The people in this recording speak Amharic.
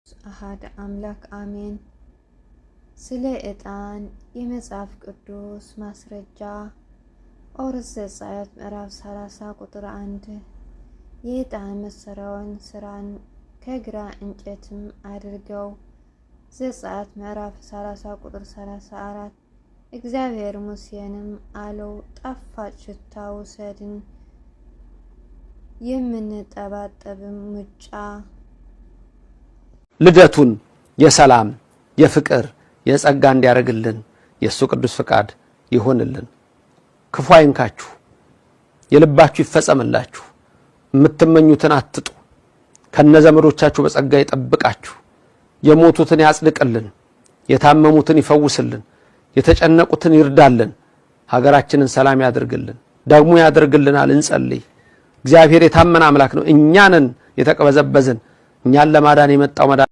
አሃድ አምላክ አሜን። ስለ ዕጣን የመጽሐፍ ቅዱስ ማስረጃ ኦሪት ዘጸአት ምዕራፍ 30 ቁጥር 1 የዕጣን መሠዊያውን ሥራን ከግራ እንጨትም አድርገው። ዘጸአት ምዕራፍ 30 ቁጥር 34 እግዚአብሔር ሙሴንም አለው ጣፋጭ ሽታ ውሰድን የምንጠባጠብም ሙጫ ልደቱን የሰላም የፍቅር የጸጋ እንዲያረግልን የሱ ቅዱስ ፍቃድ ይሆንልን። ክፉ አይንካችሁ፣ የልባችሁ ይፈጸምላችሁ፣ የምትመኙትን አትጡ፣ ከነዘመዶቻችሁ በጸጋ ይጠብቃችሁ፣ የሞቱትን ያጽድቅልን፣ የታመሙትን ይፈውስልን፣ የተጨነቁትን ይርዳልን፣ ሀገራችንን ሰላም ያድርግልን፣ ደግሞ ያድርግልናል። እንጸልይ። እግዚአብሔር የታመነ አምላክ ነው። እኛንን የተቀበዘበዝን እኛን ለማዳን የመጣው